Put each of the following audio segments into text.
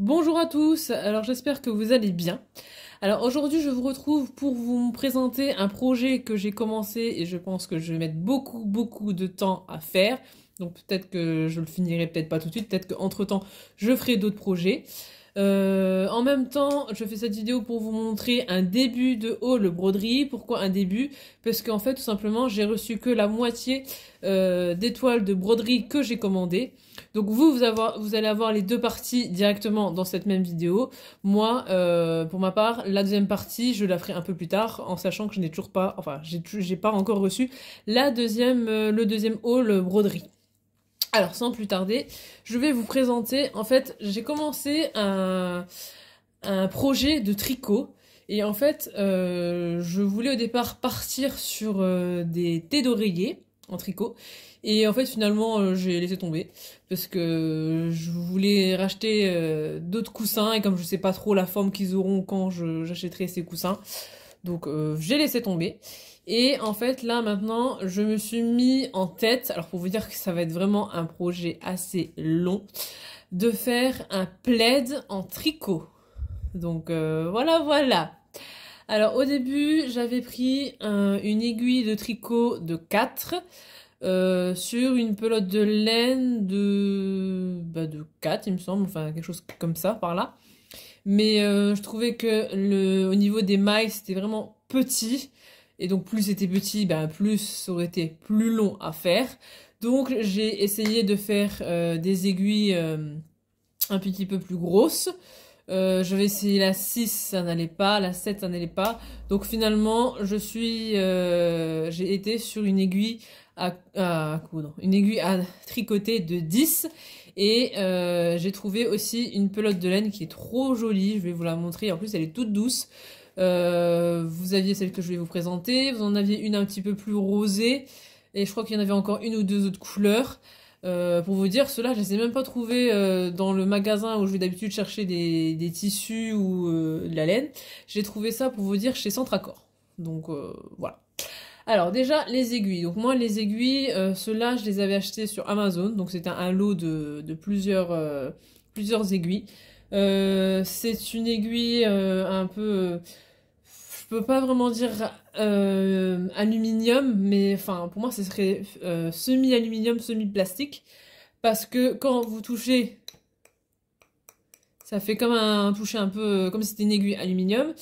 Bonjour à tous, alors j'espère que vous allez bien. Alors aujourd'hui je vous retrouve pour vous présenter un projet que j'ai commencé et je pense que je vais mettre beaucoup de temps à faire. Donc peut-être que je le finirai, peut-être pas tout de suite, peut-être qu'entre-temps je ferai d'autres projets. En même temps, je fais cette vidéo pour vous montrer un début de haul broderie. Pourquoi un début? Parce qu'en fait, tout simplement, j'ai reçu que la moitié d'étoiles de broderie que j'ai commandées. Donc vous allez avoir les deux parties directement dans cette même vidéo. Moi, pour ma part, la deuxième partie, je la ferai un peu plus tard, en sachant que je n'ai toujours pas, enfin, j'ai pas encore reçu le deuxième haul broderie. Alors, sans plus tarder, je vais vous présenter. En fait, j'ai commencé un projet de tricot. Et en fait, je voulais au départ partir sur des thés d'oreiller en tricot. Et en fait, finalement, j'ai laissé tomber. Parce que je voulais racheter d'autres coussins. Et comme je sais pas trop la forme qu'ils auront quand j'achèterai ces coussins. Donc, j'ai laissé tomber. Et en fait, là, maintenant, je me suis mis en tête, alors pour vous dire que ça va être vraiment un projet assez long, de faire un plaid en tricot. Donc, voilà. Alors, au début, j'avais pris une aiguille de tricot de 4 sur une pelote de laine de 4, il me semble, enfin, quelque chose comme ça, par là. Mais je trouvais que au niveau des mailles, c'était vraiment petit. Et donc plus c'était petit, ben, plus ça aurait été plus long à faire. Donc j'ai essayé de faire des aiguilles un petit peu plus grosses. J'avais essayé la 6, ça n'allait pas, la 7, ça n'allait pas. Donc finalement, j'ai été sur une aiguille à coudre, une aiguille à tricoter de 10. Et j'ai trouvé aussi une pelote de laine qui est trop jolie, je vais vous la montrer. En plus, elle est toute douce. Vous aviez celle que je vais vous présenter, vous en aviez une un petit peu plus rosée, et je crois qu'il y en avait encore une ou deux autres couleurs. Pour vous dire, ceux-là, je les ai même pas trouvés dans le magasin où je vais d'habitude chercher des tissus ou de la laine. J'ai trouvé ça, pour vous dire, chez Centracor. Donc voilà. Alors déjà, les aiguilles. Donc moi, les aiguilles, ceux-là, je les avais achetés sur Amazon. Donc c'était un lot de plusieurs aiguilles. C'est une aiguille un peu... je peux pas vraiment dire aluminium, mais enfin, pour moi, ce serait semi-aluminium, semi-plastique. Parce que quand vous touchez, ça fait comme un toucher un peu comme si c'était une aiguille aluminium.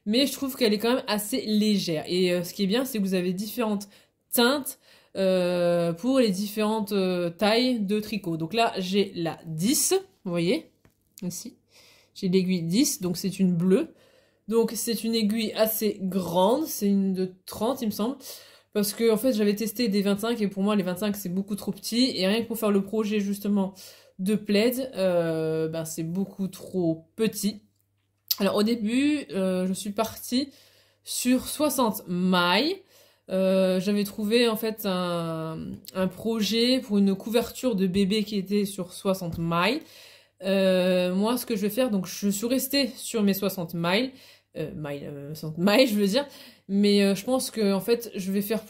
Mais je trouve qu'elle est quand même assez légère. Et ce qui est bien, c'est que vous avez différentes teintes pour les différentes tailles de tricot. Donc là, j'ai la 10, vous voyez, ici. J'ai l'aiguille 10, donc c'est une bleue. Donc c'est une aiguille assez grande, c'est une de 30 il me semble. Parce que en fait j'avais testé des 25 et pour moi les 25 c'est beaucoup trop petit. Et rien que pour faire le projet justement de plaid, ben, c'est beaucoup trop petit. Alors au début je suis partie sur 60 mailles. J'avais trouvé en fait un projet pour une couverture de bébé qui était sur 60 mailles. Moi, ce que je vais faire, donc je suis restée sur mes 60 miles, 60 miles, je veux dire, mais je pense que en fait, je vais faire,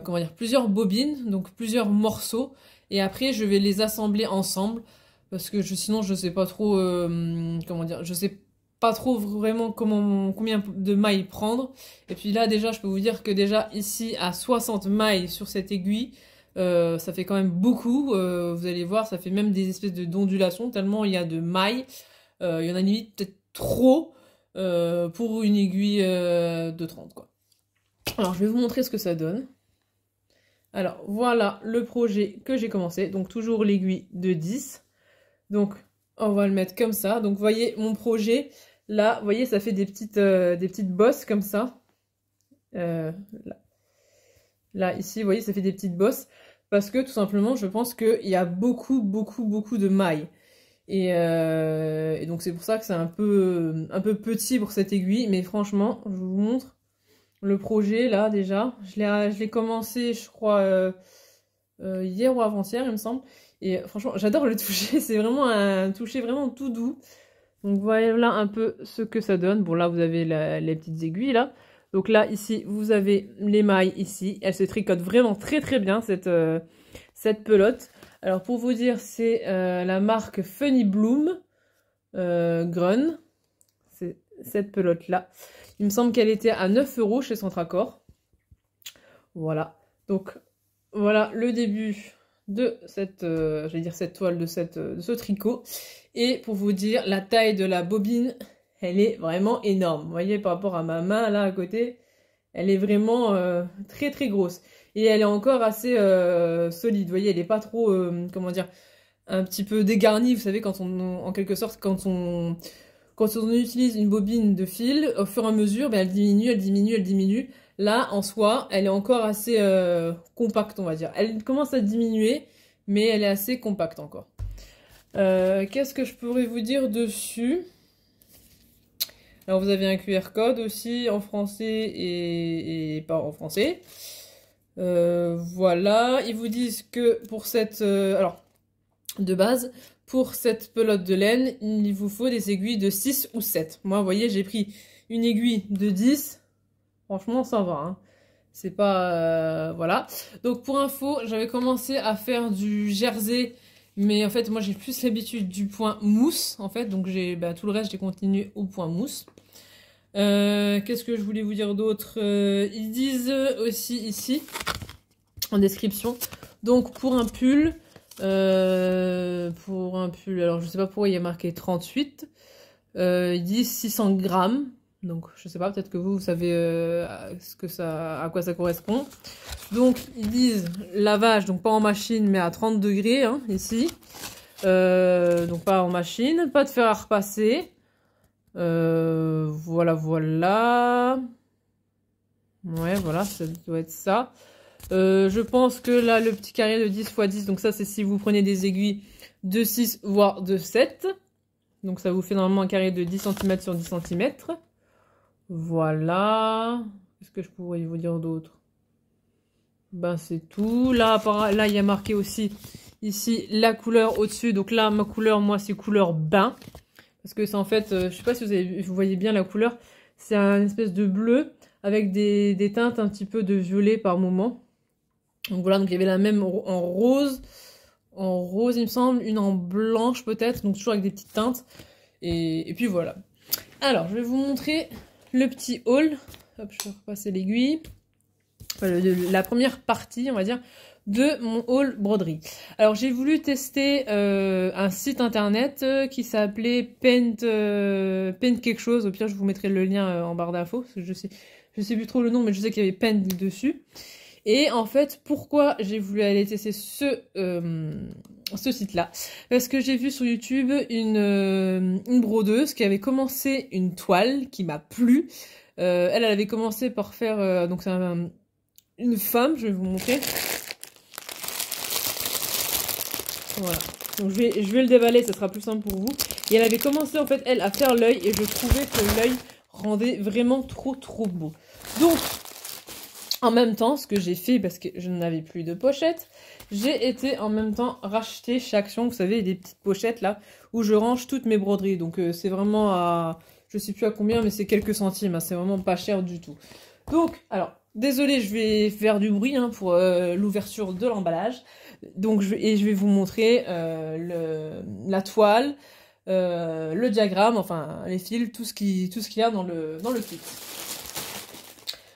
comment dire, plusieurs bobines, donc plusieurs morceaux, et après, je vais les assembler ensemble, parce que sinon, je sais pas trop, comment dire, je sais pas trop vraiment combien de mailles prendre. Et puis là, déjà, je peux vous dire que déjà ici, à 60 mailles sur cette aiguille. Ça fait quand même beaucoup, vous allez voir, ça fait même des espèces d'ondulations, tellement il y a de mailles. Il y en a limite peut-être trop pour une aiguille de 30 quoi. Alors je vais vous montrer ce que ça donne. Alors voilà le projet que j'ai commencé, donc toujours l'aiguille de 10. Donc on va le mettre comme ça. Donc vous voyez mon projet, là, vous voyez ça fait des petites bosses comme ça. Là. Là, ici, vous voyez, ça fait des petites bosses. Parce que tout simplement, je pense qu'il y a beaucoup de mailles. Et donc c'est pour ça que c'est un peu petit pour cette aiguille. Mais franchement, je vous montre le projet là déjà. Je l'ai commencé, je crois, hier ou avant-hier, il me semble. Et franchement, j'adore le toucher. C'est vraiment un toucher vraiment tout doux. Donc voilà un peu ce que ça donne. Bon là, vous avez les petites aiguilles là. Donc là, ici, vous avez les mailles ici. Elle se tricote vraiment très bien, cette pelote. Alors pour vous dire, c'est la marque Funny Bloom Grun. C'est cette pelote-là. Il me semble qu'elle était à 9 € chez Centracor. Voilà. Donc voilà le début de cette, j'allais dire cette toile, de ce tricot. Et pour vous dire, la taille de la bobine, elle est vraiment énorme. Vous voyez, par rapport à ma main là à côté, elle est vraiment très très grosse. Et elle est encore assez solide. Vous voyez, elle n'est pas trop, comment dire, un petit peu dégarnie. Vous savez, quand en quelque sorte, quand on utilise une bobine de fil, au fur et à mesure, ben, elle diminue, elle diminue, elle diminue. Là, en soi, elle est encore assez compacte, on va dire. Elle commence à diminuer, mais elle est assez compacte encore. Qu'est-ce que je pourrais vous dire dessus? Alors, vous avez un QR code aussi en français et pas en français. Voilà, ils vous disent que pour cette... alors, de base, pour cette pelote de laine, il vous faut des aiguilles de 6 ou 7. Moi, vous voyez, j'ai pris une aiguille de 10. Franchement, ça va. Hein. C'est pas... voilà. Donc, pour info, j'avais commencé à faire du jersey. Mais en fait, moi, j'ai plus l'habitude du point mousse. En fait, donc tout le reste, j'ai continué au point mousse. Qu'est-ce que je voulais vous dire d'autre? Ils disent aussi ici, en description. Donc, pour un pull... alors je sais pas pourquoi il y a marqué 38. Ils disent 600 grammes. Donc je sais pas, peut-être que vous savez à quoi ça correspond. Donc ils disent lavage, donc pas en machine mais à 30 degrés hein, ici. Donc pas en machine, pas de fer à repasser. Voilà. Ouais, voilà, ça doit être ça. Je pense que là, le petit carré de 10 x 10, donc ça, c'est si vous prenez des aiguilles de 6, voire de 7. Donc ça vous fait normalement un carré de 10 cm sur 10 cm. Voilà. Qu'est-ce que je pourrais vous dire d'autre? Ben, c'est tout. Là, il y a marqué aussi, ici, la couleur au-dessus. Donc là, ma couleur, moi, c'est couleur bain. Parce que c'est en fait, je sais pas si vous voyez bien la couleur. C'est un espèce de bleu avec des teintes un petit peu de violet par moment. Donc voilà, donc il y avait la même en rose, il me semble, une en blanche peut-être, donc toujours avec des petites teintes. Et puis voilà. Alors, je vais vous montrer le petit haul. Hop, je vais repasser l'aiguille. Enfin, la première partie, on va dire, de mon haul broderie. Alors, j'ai voulu tester un site internet qui s'appelait Paint quelque chose. Au pire, je vous mettrai le lien en barre d'infos, parce que je sais plus trop le nom, mais je sais qu'il y avait Paint dessus. Et en fait, pourquoi j'ai voulu aller tester ce site-là? Parce que j'ai vu sur YouTube une brodeuse qui avait commencé une toile qui m'a plu. Elle avait commencé par faire... donc c'est une femme, je vais vous montrer. Voilà. Donc je vais le déballer, ça sera plus simple pour vous. Et elle avait commencé en fait, elle, à faire l'œil. Et je trouvais que l'œil rendait vraiment trop beau. Donc... en même temps, ce que j'ai fait, parce que je n'avais plus de pochette, j'ai été en même temps racheter chez Action, vous savez, des petites pochettes là, où je range toutes mes broderies. Donc c'est vraiment à, je sais plus à combien, mais c'est quelques centimes, hein, c'est vraiment pas cher du tout. Donc, alors, désolé, je vais faire du bruit hein, pour l'ouverture de l'emballage. Donc, je vais vous montrer la toile, le diagramme, enfin les fils, tout ce qu'il y a dans le kit.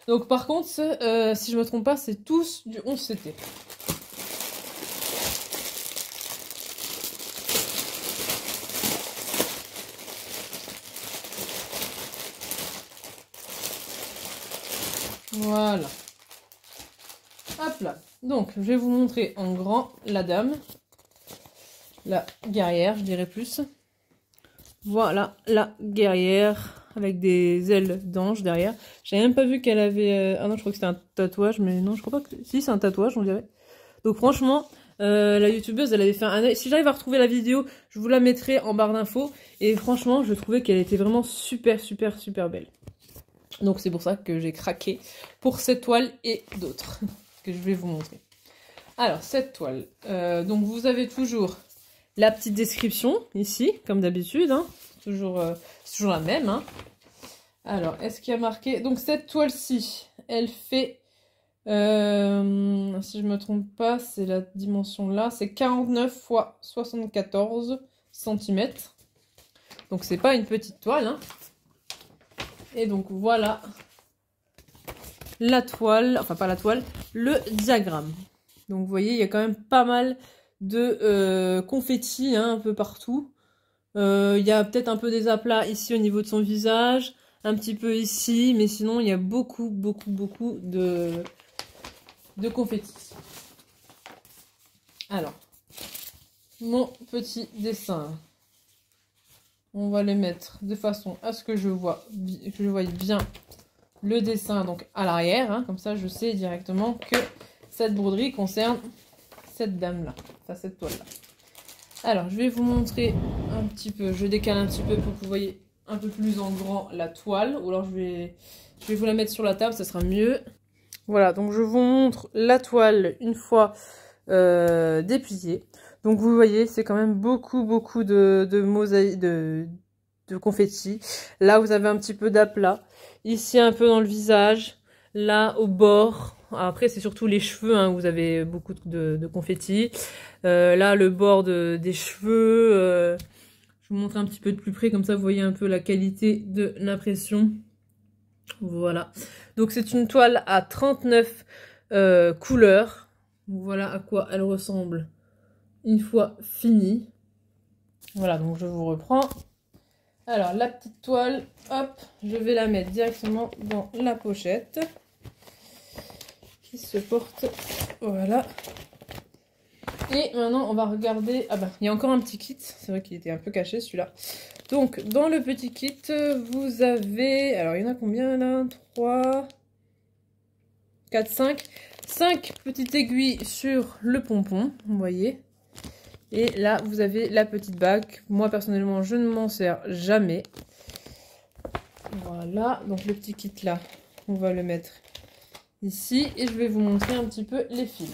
Donc par contre, si je me trompe pas, c'est tous du 11 CT. Voilà. Hop là. Donc, je vais vous montrer en grand la dame. La guerrière, je dirais plus. Voilà, la guerrière. Avec des ailes d'ange derrière. J'avais même pas vu qu'elle avait... ah non, je crois que c'était un tatouage, mais non, je crois pas que... si, c'est un tatouage, on dirait. Donc franchement, la youtubeuse, elle avait fait un œil. Si j'arrive à retrouver la vidéo, je vous la mettrai en barre d'infos. Et franchement, je trouvais qu'elle était vraiment super belle. Donc c'est pour ça que j'ai craqué pour cette toile et d'autres que je vais vous montrer. Alors, cette toile. Donc vous avez toujours la petite description, ici, comme d'habitude, hein. C'est toujours la même. Hein. Alors, est-ce qu'il y a marqué... donc, cette toile-ci, elle fait Si je me trompe pas, c'est la dimension là, c'est 49 x 74 cm. Donc c'est pas une petite toile, hein. Et donc voilà la toile, enfin pas la toile, le diagramme. Donc vous voyez, il y a quand même pas mal de confettis, hein, un peu partout. Il y a peut-être un peu des aplats ici au niveau de son visage, un petit peu ici, mais sinon il y a beaucoup de confettis. Alors, mon petit dessin, on va les mettre de façon à ce que je voie bien le dessin donc à l'arrière, hein, comme ça je sais directement que cette broderie concerne cette dame là, enfin cette toile là. Alors je vais vous montrer un petit peu, je décale un petit peu pour que vous voyez un peu plus en grand la toile, ou alors je vais vous la mettre sur la table, ça sera mieux. Voilà, donc je vous montre la toile une fois dépliée. Donc vous voyez, c'est quand même beaucoup de mosaïques, de confettis. Là, vous avez un petit peu d'aplat. Ici, un peu dans le visage. Là, au bord. Après, c'est surtout les cheveux, hein, vous avez beaucoup de confettis. Là, le bord des cheveux. Je vous montre un petit peu de plus près, comme ça, vous voyez un peu la qualité de l'impression. Voilà. Donc, c'est une toile à 39 couleurs. Voilà à quoi elle ressemble une fois finie. Voilà, donc je vous reprends. Alors, la petite toile, hop, je vais la mettre directement dans la pochette qui se porte. Voilà. Et maintenant, on va regarder. Ah bah, il y a encore un petit kit. C'est vrai qu'il était un peu caché celui-là. Donc, dans le petit kit, vous avez. Alors, il y en a combien là? 3, 4, 5. 5 petites aiguilles sur le pompon, vous voyez. Et là, vous avez la petite bague. Moi, personnellement, je ne m'en sers jamais. Voilà, donc le petit kit là, on va le mettre ici. Et je vais vous montrer un petit peu les fils.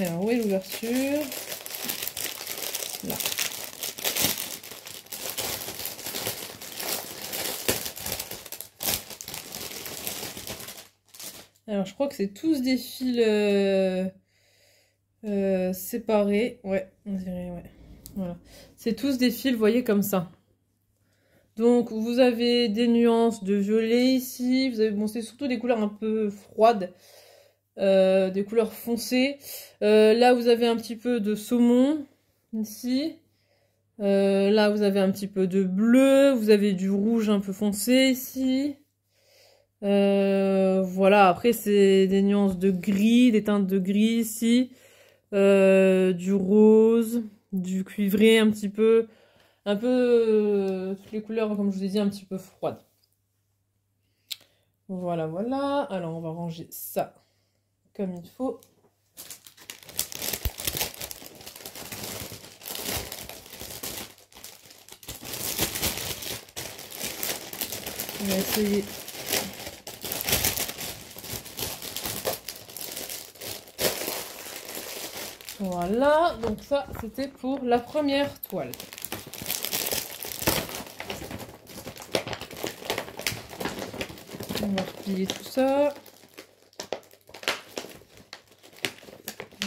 Alors, où est l'ouverture? Là. Alors, je crois que c'est tous des fils séparés. Ouais, on dirait, ouais. Voilà. C'est tous des fils, vous voyez, comme ça. Donc, vous avez des nuances de violet ici. Vous avez, bon, c'est surtout des couleurs un peu froides. Des couleurs foncées. Là, vous avez un petit peu de saumon, ici. Là, vous avez un petit peu de bleu. Vous avez du rouge un peu foncé, ici. Voilà, après c'est des nuances de gris, des teintes de gris ici, du rose, du cuivré un petit peu, toutes les couleurs comme je vous ai dit un petit peu froides. Voilà, voilà, alors on va ranger ça comme il faut. On va essayer. Voilà, donc ça c'était pour la première toile. On va replier tout ça.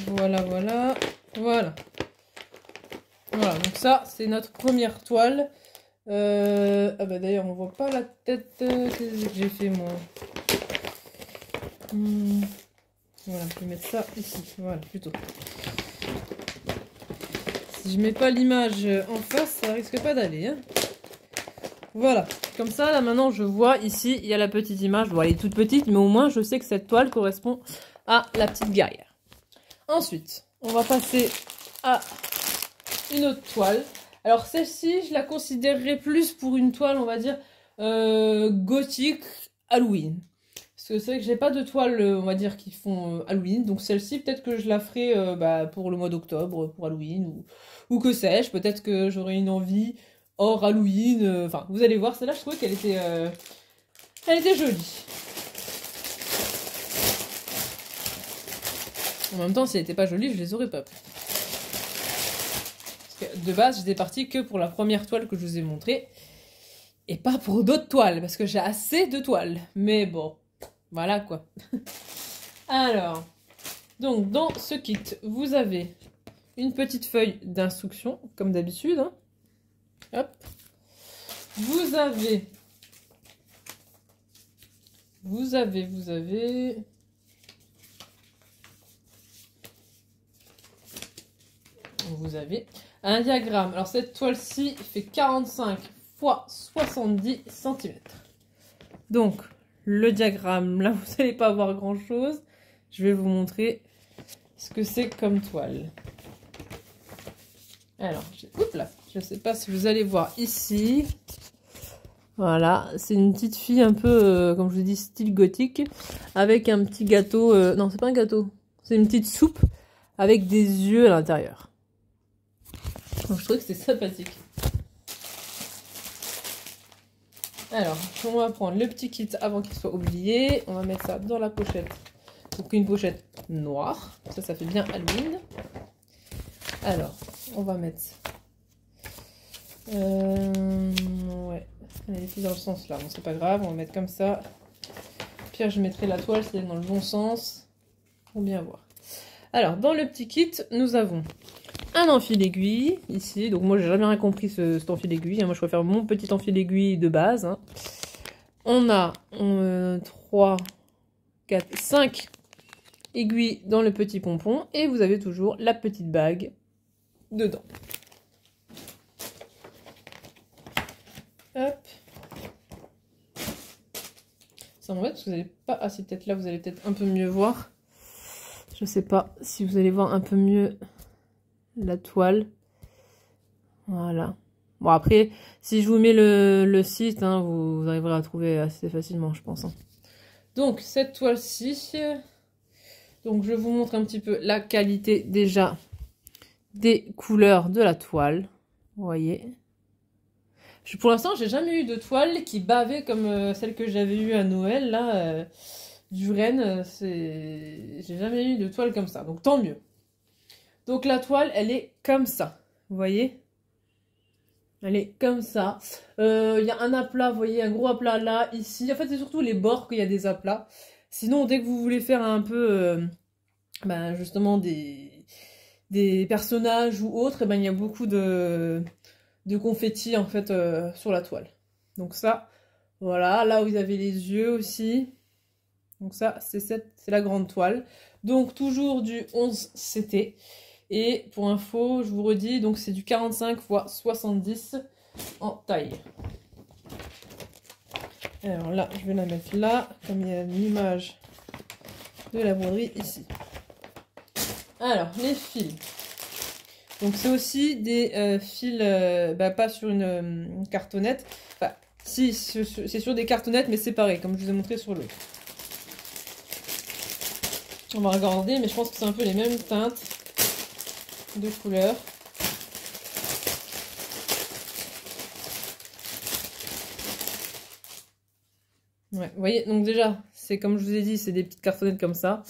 Voilà, voilà, voilà. Voilà, donc ça c'est notre première toile. Ah bah d'ailleurs on voit pas la tête que j'ai fait moi. Voilà, je vais mettre ça ici, voilà plutôt. Si je mets pas l'image en face, ça risque pas d'aller. Hein. Voilà, comme ça là maintenant je vois ici, il y a la petite image. Bon elle est toute petite, mais au moins je sais que cette toile correspond à la petite guerrière. Ensuite, on va passer à une autre toile. Alors celle-ci, je la considérerais plus pour une toile, on va dire, gothique Halloween. Parce que c'est vrai que j'ai pas de toiles, on va dire, qui font Halloween. Donc celle-ci, peut-être que je la ferai pour le mois d'octobre, pour Halloween, ou que sais-je. Peut-être que j'aurai une envie hors Halloween. Enfin, vous allez voir, celle-là, je trouvais qu'elle était jolie. En même temps, si elle n'était pas jolie, je les aurais pas pris. Parce de base, j'étais partie que pour la première toile que je vous ai montrée. Et pas pour d'autres toiles, parce que j'ai assez de toiles. Mais bon, voilà quoi. Alors, donc dans ce kit, vous avez une petite feuille d'instruction, comme d'habitude. Hein. Hop. Vous avez... Vous avez un diagramme. Alors cette toile-ci fait 45 x 70 cm. Donc le diagramme, là vous n'allez pas voir grand chose. Je vais vous montrer ce que c'est comme toile. Alors, oups là, je ne sais pas si vous allez voir ici. Voilà, c'est une petite fille un peu, comme je vous dis, style gothique, avec un petit gâteau. Non, c'est pas un gâteau, c'est une petite soupe avec des yeux à l'intérieur. Donc je trouve que c'est sympathique. Alors, on va prendre le petit kit avant qu'il soit oublié. On va mettre ça dans la pochette. Donc une pochette noire. Ça fait bien Halloween. Alors, on va mettre... ouais, elle est plus dans le sens là. Bon, c'est pas grave, on va mettre comme ça. Puis je mettrai la toile si elle est dans le bon sens. Pour bien voir. Alors, dans le petit kit, nous avons... un enfil aiguille ici, donc moi j'ai jamais rien compris cet enfil aiguille, hein. Moi je préfère mon petit enfil aiguille de base. Hein. On a 3, 4, 5 aiguilles dans le petit pompon et vous avez toujours la petite bague dedans. Hop. Ça m'embête parce que vous n'allez pas... Ah si, peut-être là vous allez peut-être un peu mieux voir. Je sais pas si vous allez voir un peu mieux... la toile. Voilà. Bon après, si je vous mets le site, hein, vous arriverez à trouver assez facilement, je pense. Hein. Donc cette toile-ci, donc je vous montre un petit peu la qualité déjà des couleurs de la toile. Vous voyez. Pour l'instant, j'ai jamais eu de toile qui bavait comme celle que j'avais eue à Noël là, du Rennes. J'ai jamais eu de toile comme ça, donc tant mieux. Donc la toile, elle est comme ça, vous voyez? Elle est comme ça. Il y a un aplat, vous voyez, un gros aplat là, ici. En fait, c'est surtout les bords qu'il y a des aplats. Sinon, dès que vous voulez faire un peu, ben, justement, des personnages ou autres, ben, il y a beaucoup de confettis, en fait, sur la toile. Donc ça, voilà. Là, vous avez les yeux aussi. Donc ça, c'est la grande toile. Donc, toujours du 11 CT. Et pour info, je vous redis, donc c'est du 45 x 70 en taille. Alors là, je vais la mettre là, comme il y a une image de la broderie ici. Alors, les fils. Donc c'est aussi des fils, pas sur une cartonnette. Enfin, si, c'est sur des cartonnettes, mais séparées, comme je vous ai montré sur l'autre. On va regarder, mais je pense que c'est un peu les mêmes teintes de couleurs. Ouais, vous voyez, donc déjà, c'est comme je vous ai dit, c'est des petites cartonnettes comme ça.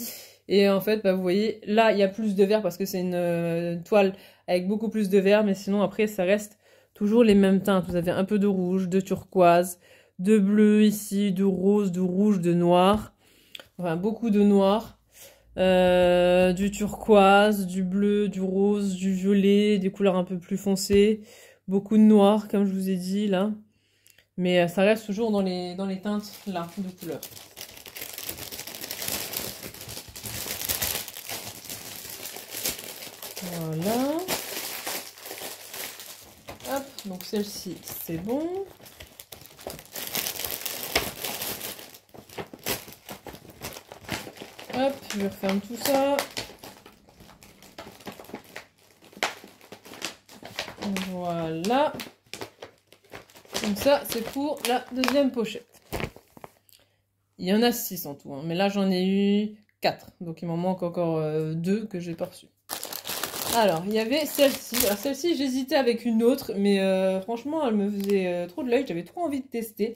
Et en fait, bah, vous voyez, là, il y a plus de vert parce que c'est une toile avec beaucoup plus de vert. Mais sinon, après, ça reste toujours les mêmes teintes. Vous avez un peu de rouge, de turquoise, de bleu ici, de rose, de rouge, de noir. Enfin, beaucoup de noir. Du turquoise, du bleu, du rose, du violet, des couleurs un peu plus foncées, beaucoup de noir comme je vous ai dit là, mais ça reste toujours dans les teintes là de couleurs. Voilà. Hop, donc celle-ci c'est bon. Hop, je referme tout ça. Voilà. Donc ça, c'est pour la deuxième pochette. Il y en a 6 en tout, hein, mais là j'en ai eu 4. Donc il m'en manque encore 2 que j'ai pas reçues. Alors, il y avait celle-ci. Alors celle-ci, j'hésitais avec une autre, mais franchement, elle me faisait trop de l'œil. J'avais trop envie de tester.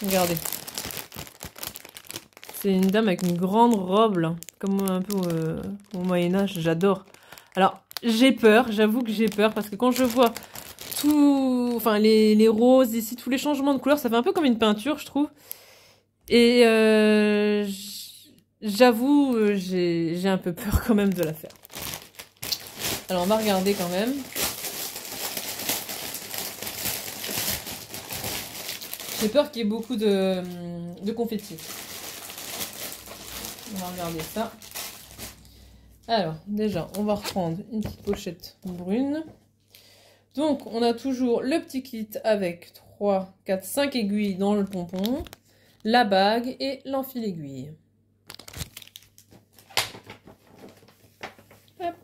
Regardez. C'est une dame avec une grande robe, là, comme un peu au Moyen-Âge, j'adore. Alors, j'ai peur, j'avoue que j'ai peur, parce que quand je vois tout, enfin les roses ici, tous les changements de couleur, ça fait un peu comme une peinture, je trouve. Et j'avoue, j'ai un peu peur quand même de la faire. Alors on va regarder quand même. J'ai peur qu'il y ait beaucoup de confettis. On va regarder ça. Alors, déjà, on va reprendre une petite pochette brune. Donc, on a toujours le petit kit avec 3, 4, 5 aiguilles dans le pompon, la bague et l'enfil aiguille. Hop.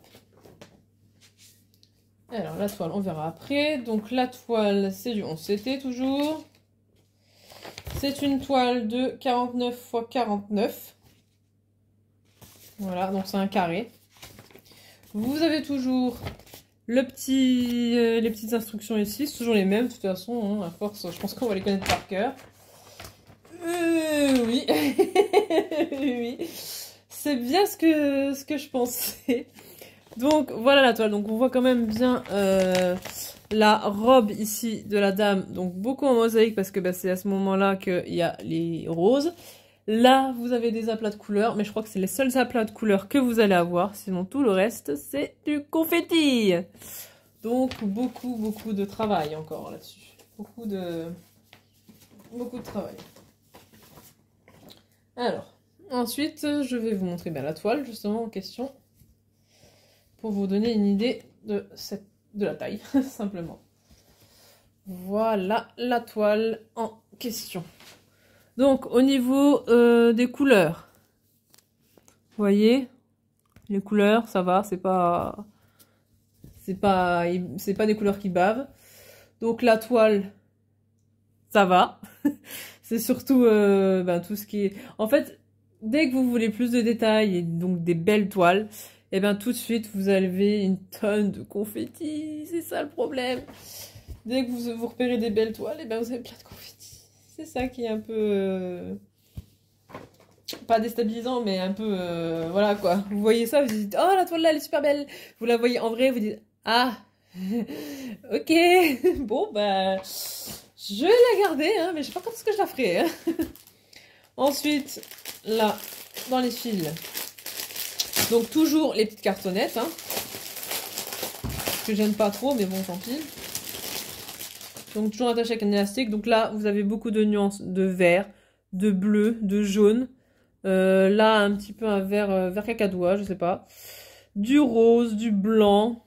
Alors, la toile, on verra après. Donc, la toile, c'est du 11CT toujours. C'est une toile de 49 x 49. Voilà, donc c'est un carré. Vous avez toujours les petites instructions ici, c'est toujours les mêmes de toute façon, hein, à force, je pense qu'on va les connaître par cœur. Oui, oui, c'est bien ce que je pensais. Donc voilà la toile, donc on voit quand même bien la robe ici de la dame, donc beaucoup en mosaïque parce que bah, c'est à ce moment-là qu'il y a les roses. Là, vous avez des aplats de couleurs, mais je crois que c'est les seuls aplats de couleurs que vous allez avoir. Sinon, tout le reste, c'est du confetti. Donc, beaucoup de travail encore là-dessus. Beaucoup de travail. Alors, ensuite, je vais vous montrer bien la toile, justement, en question. Pour vous donner une idée de la taille, simplement. Voilà la toile en question. Donc, au niveau des couleurs, vous voyez, les couleurs, ça va, c'est pas des couleurs qui bavent. Donc, la toile, ça va. C'est surtout ben, tout ce qui est... En fait, dès que vous voulez plus de détails et donc des belles toiles, et bien tout de suite, vous avez une tonne de confettis. C'est ça le problème. Dès que vous repérez des belles toiles, et bien vous avez plein de confettis. C'est ça qui est un peu... pas déstabilisant, mais un peu... voilà quoi. Vous voyez ça, vous dites, oh la toile là, elle est super belle. Vous la voyez en vrai, vous dites, ah, ok, bon bah... je vais la garder, hein, mais je sais pas quand est-ce que je la ferai. Hein. Ensuite, là, dans les fils, donc toujours les petites cartonnettes, hein, que j'aime pas trop, mais bon, tant pis. Donc toujours attaché avec un élastique. Donc là, vous avez beaucoup de nuances de vert, de bleu, de jaune. Là, un petit peu un vert cacadois, je sais pas. Du rose, du blanc,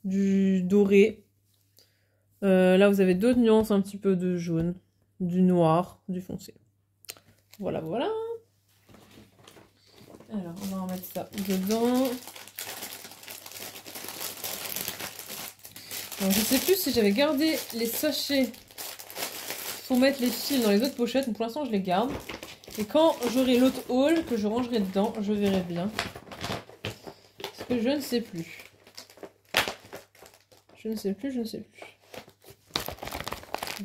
du doré. Là, vous avez d'autres nuances, un petit peu de jaune, du noir, du foncé. Voilà, voilà. Alors, on va remettre ça dedans. Alors, je sais plus si j'avais gardé les sachets pour mettre les fils dans les autres pochettes, mais pour l'instant, je les garde. Et quand j'aurai l'autre haul que je rangerai dedans, je verrai bien. Parce que je ne sais plus. Je ne sais plus.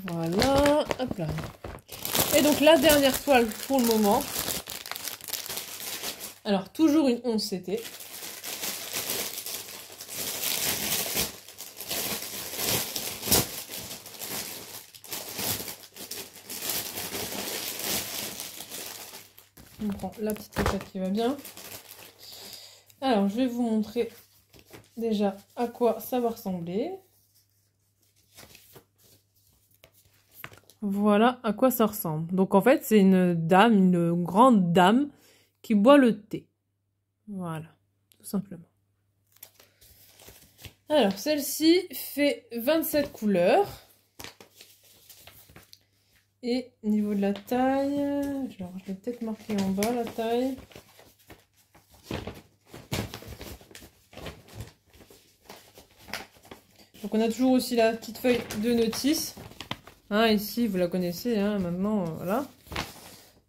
Voilà, hop là. Et donc la dernière toile pour le moment. Alors toujours une 11CT. On prend la petite pochette qui va bien. Alors je vais vous montrer déjà à quoi ça va ressembler. Voilà à quoi ça ressemble. Donc en fait, c'est une dame, une grande dame qui boit le thé. Voilà, tout simplement. Alors, celle-ci fait 27 couleurs. Et au niveau de la taille, alors, je vais peut-être marquer en bas la taille. Donc on a toujours aussi la petite feuille de notice. Hein, ici, vous la connaissez, hein, maintenant, voilà.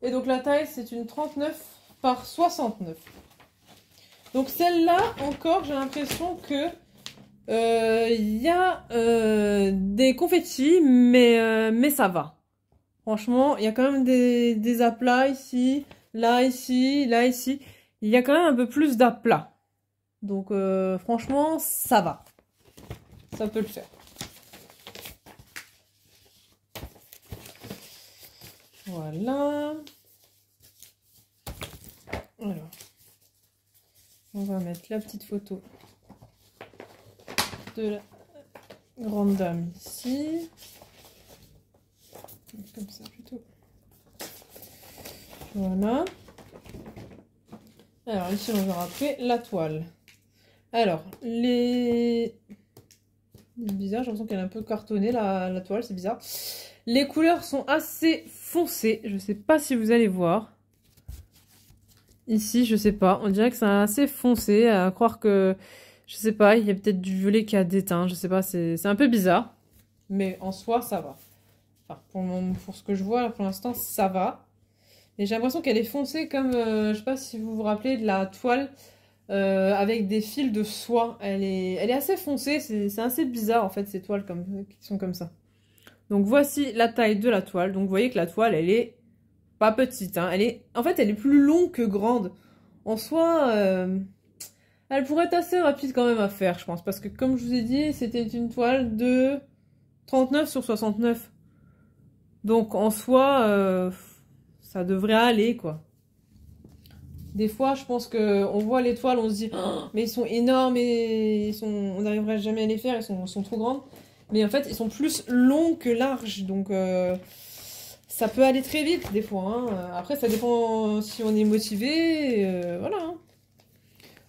Et donc la taille, c'est une 39 par 69. Donc celle-là, encore, j'ai l'impression que y a des confettis, mais ça va. Franchement, il y a quand même des aplats ici, là, ici, là, ici. Il y a quand même un peu plus d'aplats. Donc franchement, ça va. Ça peut le faire. Voilà. Alors, on va mettre la petite photo de la grande dame ici. Comme ça plutôt. Voilà. Alors ici on verra après la toile. Alors, les... Bizarre, j'ai l'impression qu'elle est un peu cartonnée la toile, c'est bizarre. Les couleurs sont assez foncées, je sais pas si vous allez voir. Ici, je sais pas, on dirait que c'est assez foncé, à croire que... Je sais pas, il y a peut-être du violet qui a déteint, je sais pas, c'est un peu bizarre. Mais en soi, ça va. Enfin, pour ce que je vois, pour l'instant, ça va. Et j'ai l'impression qu'elle est foncée comme, je sais pas si vous vous rappelez de la toile avec des fils de soie. Elle est assez foncée, c'est assez bizarre en fait ces toiles qui sont comme ça. Donc voici la taille de la toile. Donc vous voyez que la toile, elle est pas petite. Hein. En fait, elle est plus longue que grande. En soi, elle pourrait être assez rapide quand même à faire, je pense. Parce que comme je vous ai dit, c'était une toile de 39 sur 69. Donc en soi, ça devrait aller quoi. Des fois, je pense qu'on voit les toiles, on se dit oh, mais ils sont énormes et on n'arriverait jamais à les faire, ils sont trop grandes. Mais en fait, ils sont plus longs que larges, donc ça peut aller très vite des fois. Hein. Après, ça dépend si on est motivé, voilà. Hein.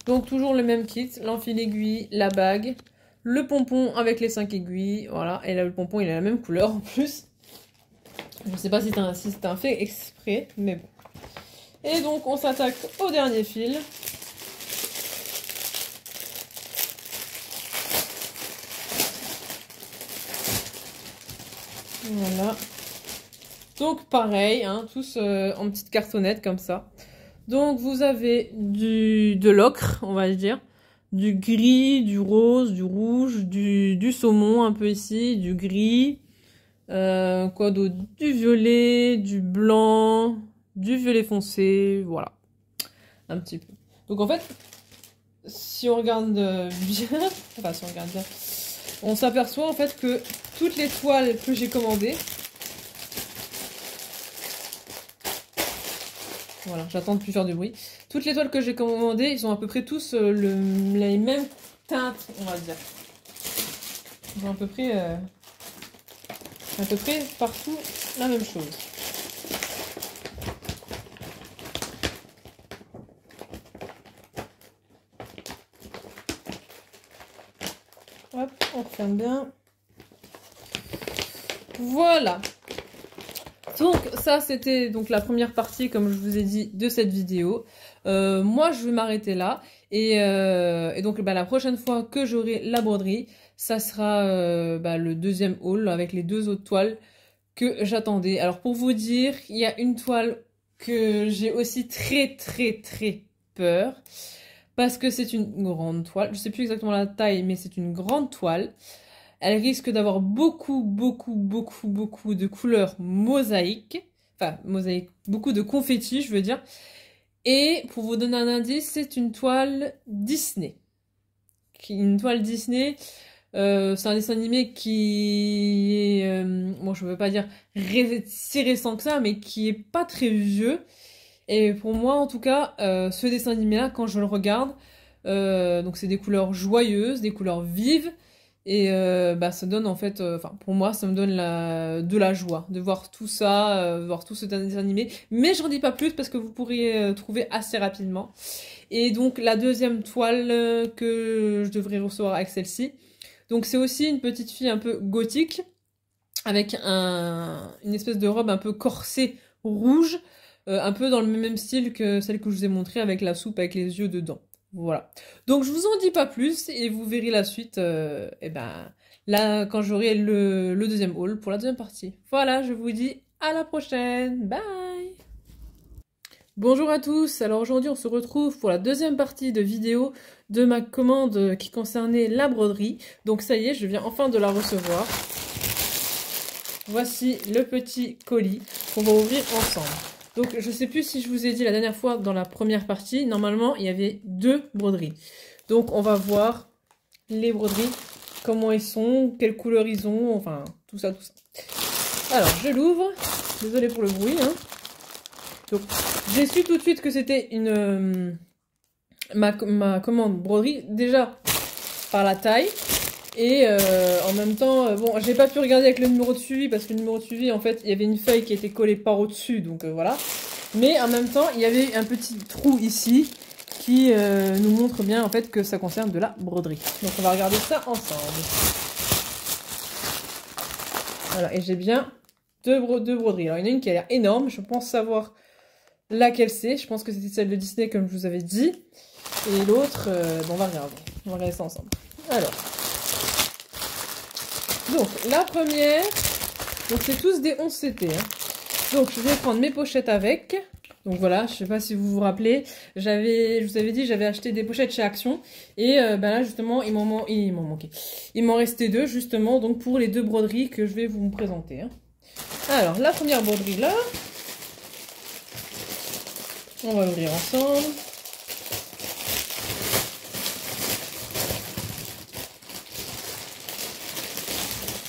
Donc toujours le même kit, l'enfil aiguille, la bague, le pompon avec les 5 aiguilles, voilà. Et là, le pompon, il a la même couleur en plus. Je sais pas si c'est un fait exprès, mais bon. Et donc, on s'attaque au dernier fil. Voilà. Donc, pareil, hein, tous en petite cartonnette comme ça. Donc, vous avez de l'ocre, on va dire. Du gris, du rose, du rouge, du saumon un peu ici, du gris. Quoi d'autre? Du violet, du blanc... Du violet foncé, voilà, un petit peu. Donc en fait, si on regarde bien, enfin si on regarde bien, on s'aperçoit en fait que toutes les toiles que j'ai commandées, voilà, j'attends de plus faire de bruit. Toutes les toiles que j'ai commandées, ils sont à peu près tous les mêmes teintes, on va dire. Ils ont à peu près partout la même chose. Hop, on referme bien. Voilà. Donc ça c'était donc la première partie comme je vous ai dit de cette vidéo. Moi je vais m'arrêter là et donc la prochaine fois que j'aurai la broderie, ça sera le deuxième haul avec les 2 autres toiles que j'attendais. Alors pour vous dire, il y a une toile que j'ai aussi très peur. Parce que c'est une grande toile. Je sais plus exactement la taille, mais c'est une grande toile. Elle risque d'avoir beaucoup de couleurs mosaïques. Enfin, mosaïques, beaucoup de confettis, je veux dire. Et pour vous donner un indice, c'est une toile Disney. Une toile Disney, c'est un dessin animé qui est... bon, je veux pas dire si récent que ça, mais qui est pas très vieux. Et pour moi, en tout cas, ce dessin animé-là, quand je le regarde, donc c'est des couleurs joyeuses, des couleurs vives, et ça donne en fait, pour moi, ça me donne de la joie de voir tout ça, voir tout ce dessin animé. Mais j'en dis pas plus parce que vous pourriez trouver assez rapidement. Et donc la deuxième toile que je devrais recevoir avec celle-ci, donc c'est aussi une petite fille un peu gothique, avec une espèce de robe un peu corsée rouge. Un peu dans le même style que celle que je vous ai montrée avec la soupe avec les yeux dedans. Voilà. Donc je vous en dis pas plus et vous verrez la suite là quand j'aurai le deuxième haul pour la deuxième partie. Voilà, je vous dis à la prochaine. Bye. Bonjour à tous. Alors aujourd'hui on se retrouve pour la deuxième partie de vidéo de ma commande qui concernait la broderie. Donc ça y est, je viens enfin de la recevoir. Voici le petit colis qu'on va ouvrir ensemble. Donc, je sais plus si je vous ai dit la dernière fois dans la première partie, normalement, il y avait 2 broderies. Donc on va voir les broderies, comment ils sont, quelle couleur ils ont, enfin tout ça, tout ça. Alors je l'ouvre, désolée pour le bruit. Hein. Donc j'ai su tout de suite que c'était une ma commande broderie, déjà par la taille. Et en même temps, bon, j'ai pas pu regarder avec le numéro de suivi parce que le numéro de suivi, en fait, il y avait une feuille qui était collée par au-dessus, donc voilà. Mais en même temps, il y avait un petit trou ici qui nous montre bien en fait que ça concerne de la broderie. Donc on va regarder ça ensemble. Voilà, et j'ai bien deux broderies. Alors il y en a une qui a l'air énorme, je pense savoir laquelle c'est. Je pense que c'était celle de Disney comme je vous avais dit. Et l'autre, bon, on va regarder ça ensemble. Alors. Donc, la première, donc c'est tous des 11 CT. Hein. Donc, je vais prendre mes pochettes avec. Donc voilà, je sais pas si vous vous rappelez, je vous avais dit, j'avais acheté des pochettes chez Action. Et ben là, justement, il m'en manquait. Il m'en restait deux, justement, donc pour les deux broderies que je vais vous présenter. Hein. Alors, la première broderie là, on va l'ouvrir ensemble.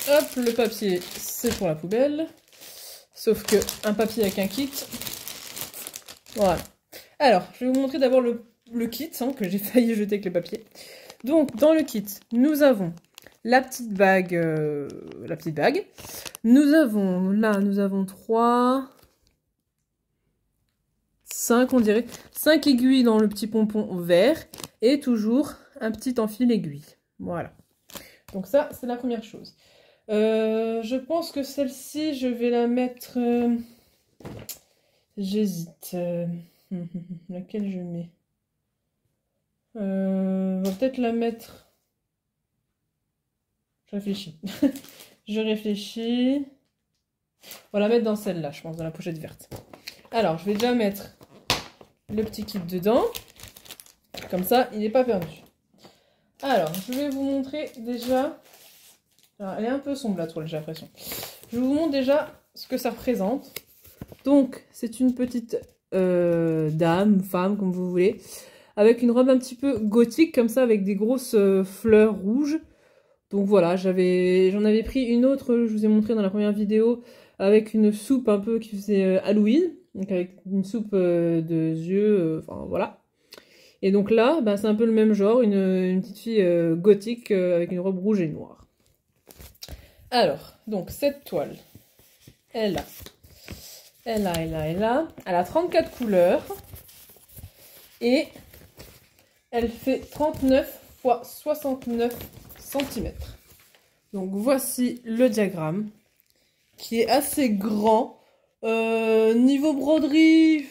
Hop, le papier, c'est pour la poubelle. Sauf que un papier avec un kit. Voilà. Alors, je vais vous montrer d'abord le kit, hein, que j'ai failli jeter avec le papier. Donc, dans le kit, nous avons la petite bague. Nous avons 3... 5, on dirait. 5 aiguilles dans le petit pompon vert. Et toujours un petit enfil aiguille. Voilà. Donc ça, c'est la première chose. Je pense que celle-ci, je vais la mettre... J'hésite. Laquelle je mets on va peut-être la mettre... Je réfléchis. Je réfléchis. On va la mettre dans celle-là, je pense, dans la pochette verte. Alors, je vais déjà mettre le petit kit dedans. Comme ça, il n'est pas perdu. Alors, je vais vous montrer déjà... Alors, elle est un peu sombre la toile, j'ai l'impression. Je vous montre déjà ce que ça représente. Donc, c'est une petite dame, femme, comme vous voulez, avec une robe un petit peu gothique, comme ça, avec des grosses fleurs rouges. Donc voilà, j'en avais pris une autre, je vous ai montré dans la première vidéo, avec une soupe un peu qui faisait Halloween, donc avec une soupe de yeux, enfin voilà. Et donc là, bah, c'est un peu le même genre, une petite fille gothique avec une robe rouge et noire. Alors, donc cette toile, elle a 34 couleurs et elle fait 39 x 69 cm. Donc voici le diagramme qui est assez grand. Niveau broderie,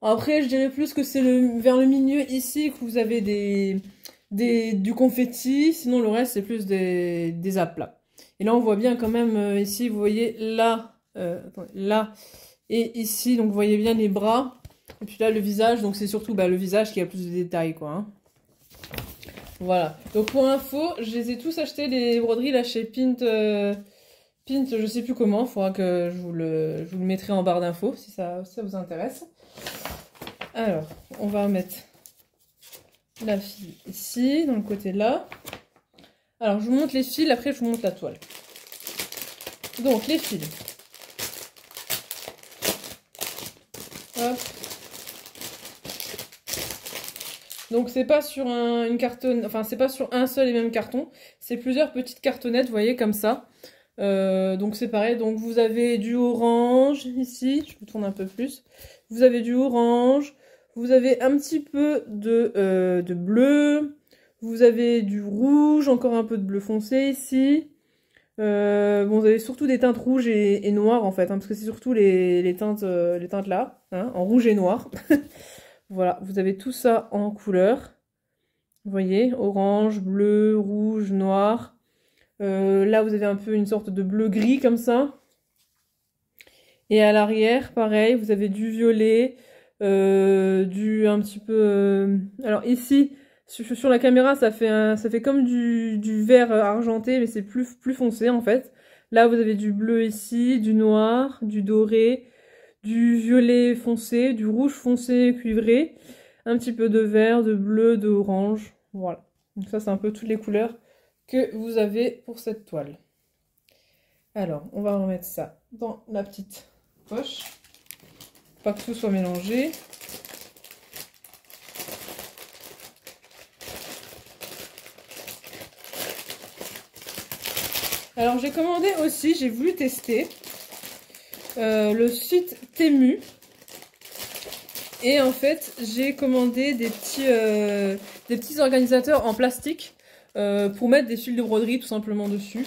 après je dirais plus que c'est vers le milieu ici que vous avez du confetti, sinon le reste c'est plus des aplats. Et là on voit bien quand même ici, vous voyez là, là et ici, donc vous voyez bien les bras. Et puis là le visage, donc c'est surtout le visage qui a plus de détails quoi. Hein. Voilà, donc pour info, je les ai tous achetés les broderies là chez Pint, je sais plus comment, il faudra que je vous le mettrai en barre d'infos si ça vous intéresse. Alors, on va mettre la fille ici, dans le côté là. Alors, je vous montre les fils, après je vous montre la toile. Donc, les fils. Hop. Donc c'est pas sur une cartonne, enfin c'est pas sur un seul et même carton, c'est plusieurs petites cartonnettes, vous voyez comme ça. Donc c'est pareil, donc vous avez du orange ici, je vous tourne un peu plus. Vous avez du orange, vous avez un petit peu de bleu, vous avez du rouge, encore un peu de bleu foncé ici. Bon, vous avez surtout des teintes rouges et noires en fait, hein, parce que c'est surtout les teintes là, hein, en rouge et noir. Voilà, vous avez tout ça en couleur. Vous voyez, orange, bleu, rouge, noir. Là, vous avez un peu une sorte de bleu-gris comme ça. Et à l'arrière, pareil, vous avez du violet, du un petit peu... Alors ici, sur la caméra, ça fait comme du vert argenté, mais c'est plus foncé en fait. Là, vous avez du bleu ici, du noir, du doré, du violet foncé, du rouge foncé cuivré, un petit peu de vert, de bleu, d'orange. Voilà. Donc ça, c'est un peu toutes les couleurs que vous avez pour cette toile. Alors, on va remettre ça dans la petite poche. Pas que tout soit mélangé. Alors, j'ai commandé aussi, j'ai voulu tester le site Temu. Et en fait, j'ai commandé des petits organisateurs en plastique pour mettre des fils de broderie tout simplement dessus.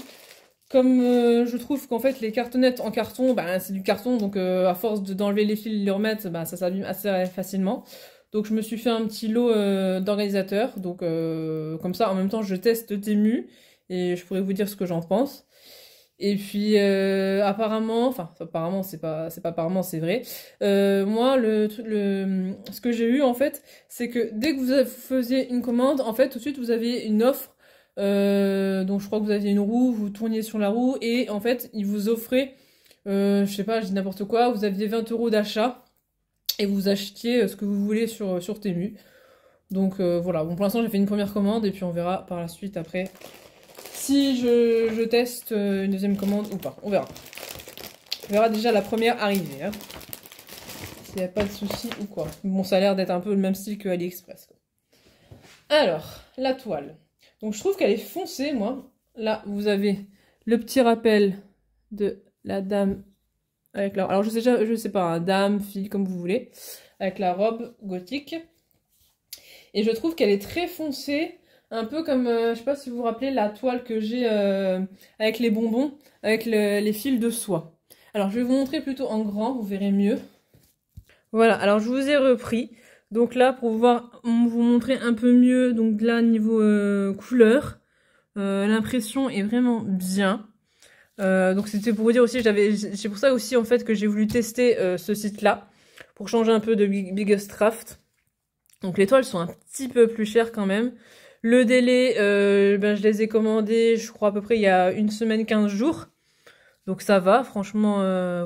Comme je trouve qu'en fait les cartonnettes en carton, bah, c'est du carton, donc à force d'enlever les fils et de les remettre, bah, ça s'abîme assez facilement. Donc je me suis fait un petit lot d'organisateurs, donc comme ça en même temps je teste Temu et je pourrais vous dire ce que j'en pense. Et puis apparemment, enfin apparemment c'est pas apparemment c'est vrai. Moi ce que j'ai eu en fait, c'est que dès que vous faisiez une commande, en fait tout de suite vous avez une offre. Donc je crois que vous aviez une roue, vous tourniez sur la roue et en fait ils vous offraient, je sais pas, je dis n'importe quoi, vous aviez 20 € d'achat et vous achetiez ce que vous voulez sur Temu. Donc voilà, bon pour l'instant j'ai fait une première commande et puis on verra par la suite après si je teste une deuxième commande ou pas, on verra. On verra déjà la première arrivée, hein. S'il n'y a pas de souci ou quoi. Bon, ça a l'air d'être un peu le même style que AliExpress, quoi. Alors, la toile. Donc je trouve qu'elle est foncée, moi. Là, vous avez le petit rappel de la dame avec la... Alors je sais pas, hein, dame, fille, comme vous voulez. Avec la robe gothique. Et je trouve qu'elle est très foncée. Un peu comme, je sais pas si vous vous rappelez, la toile que j'ai avec les bonbons, avec les fils de soie. Alors je vais vous montrer plutôt en grand, vous verrez mieux. Voilà, alors je vous ai repris. Donc là, pour pouvoir vous montrer un peu mieux, donc là, niveau couleur, l'impression est vraiment bien. Donc c'était pour vous dire aussi, c'est pour ça aussi en fait que j'ai voulu tester ce site-là, pour changer un peu de Biggest Craft. Donc les toiles sont un petit peu plus chères quand même. Le délai, je les ai commandés, je crois à peu près il y a une semaine, 15 jours. Donc ça va, franchement,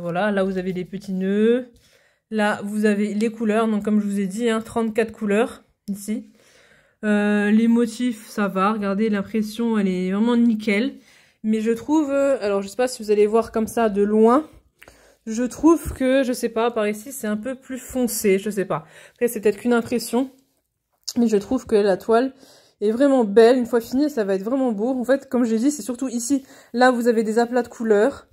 voilà. Là, vous avez les petits nœuds. Là, vous avez les couleurs. Donc comme je vous ai dit, hein, 34 couleurs ici. Les motifs, ça va. Regardez, l'impression, elle est vraiment nickel. Mais je trouve, alors je sais pas si vous allez voir comme ça de loin. Je trouve que, je sais pas, par ici, c'est un peu plus foncé, je sais pas. Après, c'est peut-être qu'une impression. Mais je trouve que la toile est vraiment belle. Une fois finie, ça va être vraiment beau. En fait, comme j'ai dit, c'est surtout ici. Là, vous avez des aplats de couleurs.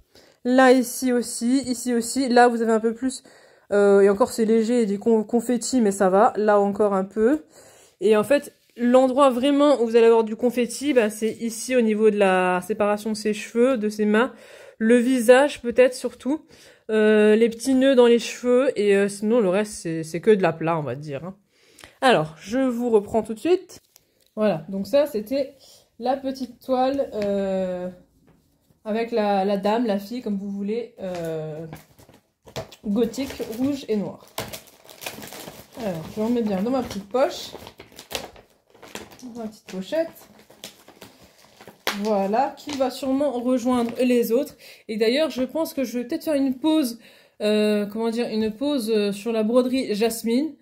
Là, ici aussi. Ici aussi. Là, vous avez un peu plus... et encore, c'est léger, des confettis, mais ça va. Là, encore un peu. Et en fait, l'endroit vraiment où vous allez avoir du confetti, bah, c'est ici, au niveau de la séparation de ses cheveux, de ses mains. Le visage, peut-être, surtout. Les petits nœuds dans les cheveux. Et sinon, le reste, c'est que de l'aplat, on va dire, hein. Alors, je vous reprends tout de suite. Voilà, donc ça, c'était la petite toile avec la dame, la fille, comme vous voulez, gothique, rouge et noir. Alors, je remets bien dans ma petite poche, dans ma petite pochette. Voilà, qui va sûrement rejoindre les autres. Et d'ailleurs, je pense que je vais peut-être faire une pause, une pause sur la broderie Jasmine.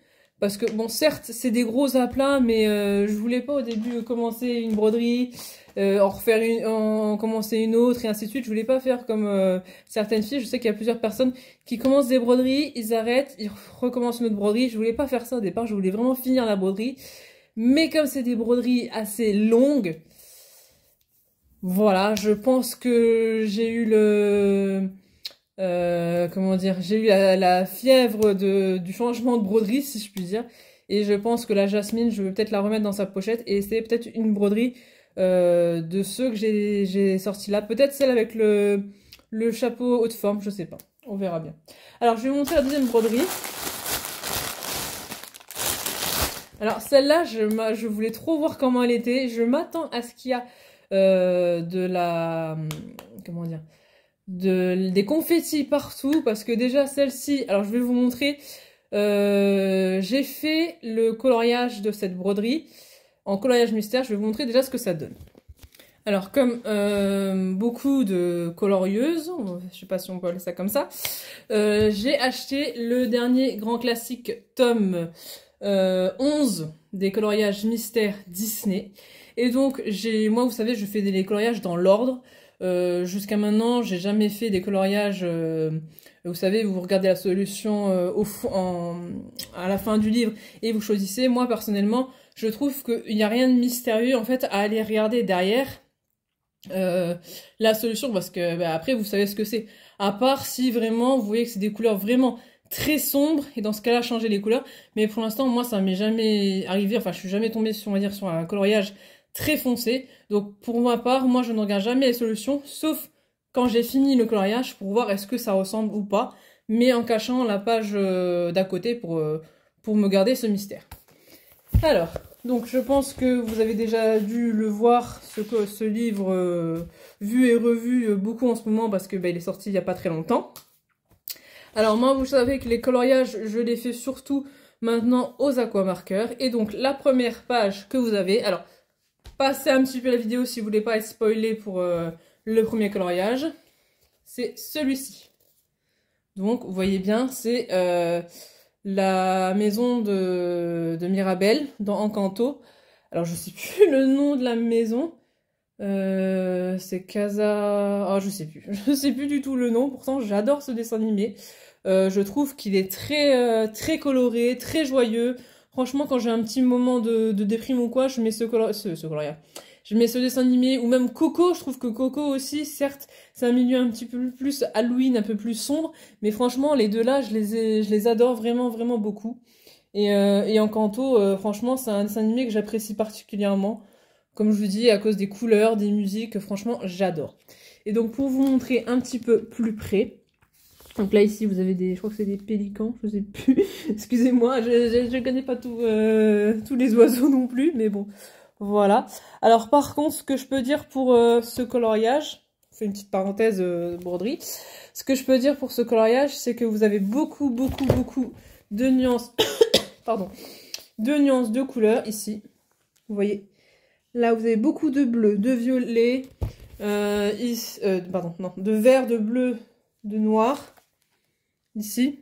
Parce que, bon, certes, c'est des gros aplats, mais je voulais pas au début commencer une broderie, en commencer une autre, et ainsi de suite. Je voulais pas faire comme certaines filles. Je sais qu'il y a plusieurs personnes qui commencent des broderies, ils arrêtent, ils recommencent une autre broderie. Je voulais pas faire ça au départ, je voulais vraiment finir la broderie. Mais comme c'est des broderies assez longues, voilà, je pense que j'ai eu j'ai eu la fièvre du changement de broderie, si je puis dire. Et je pense que la Jasmine, je vais peut-être la remettre dans sa pochette. Et c'est peut-être une broderie de ceux que j'ai sortis là. Peut-être celle avec le chapeau haute forme, je sais pas. On verra bien. Alors, je vais vous montrer la deuxième broderie. Alors, celle-là, je voulais trop voir comment elle était. Je m'attends à ce qu'il y a des confettis partout, parce que déjà celle-ci, alors je vais vous montrer, j'ai fait le coloriage de cette broderie en coloriage mystère. Je vais vous montrer déjà ce que ça donne. Alors comme beaucoup de colorieuses, je sais pas si on peut appeler ça comme ça, j'ai acheté le dernier grand classique tome 11 des coloriages mystères Disney. Et donc, moi, vous savez, je fais des coloriages dans l'ordre. Jusqu'à maintenant, j'ai jamais fait des coloriages. Vous savez, vous regardez la solution à la fin du livre et vous choisissez. Moi, personnellement, je trouve qu'il n'y a rien de mystérieux en fait à aller regarder derrière la solution parce que après, vous savez ce que c'est. À part si vraiment vous voyez que c'est des couleurs vraiment très sombres et dans ce cas-là, changer les couleurs. Mais pour l'instant, moi, ça m'est jamais arrivé. Enfin, je suis jamais tombée sur, on va dire, sur un coloriage très foncé. Donc pour ma part, moi je ne regarde jamais les solutions, sauf quand j'ai fini le coloriage pour voir est-ce que ça ressemble ou pas, mais en cachant la page d'à côté pour me garder ce mystère. Alors, donc je pense que vous avez déjà dû le voir, ce livre vu et revu beaucoup en ce moment parce que il est sorti il n'y a pas très longtemps. Alors moi vous savez que les coloriages, je les fais surtout maintenant aux aquamarqueurs. Et donc la première page que vous avez, alors passez un petit peu la vidéo si vous voulez pas être spoilé pour le premier coloriage. C'est celui-ci. Donc, vous voyez bien, c'est la maison de Mirabel dans Encanto. Alors, je sais plus le nom de la maison. C'est Casa... Oh, je sais plus. Je sais plus du tout le nom. Pourtant, j'adore ce dessin animé. Je trouve qu'il est très coloré, très joyeux. Franchement, quand j'ai un petit moment de déprime ou quoi, je mets ce coloriage. Je mets ce dessin animé, ou même Coco, je trouve que Coco aussi, certes, c'est un milieu un petit peu plus Halloween, un peu plus sombre, mais franchement, les deux là, je les adore vraiment, vraiment beaucoup. Et Encanto, franchement, c'est un dessin animé que j'apprécie particulièrement, comme je vous dis, à cause des couleurs, des musiques, franchement, j'adore. Et donc, pour vous montrer un petit peu plus près, donc là, ici, vous avez je crois que c'est des pélicans, je sais plus. Excusez-moi, je connais pas tous les oiseaux non plus, mais bon, voilà. Alors, par contre, ce que je peux dire pour ce coloriage, je fais une petite parenthèse broderie. Ce que je peux dire pour ce coloriage, c'est que vous avez beaucoup de nuances, pardon, de nuances de couleurs ici. Vous voyez, là, vous avez beaucoup de bleu, de violet, de vert, de bleu, de noir. Ici.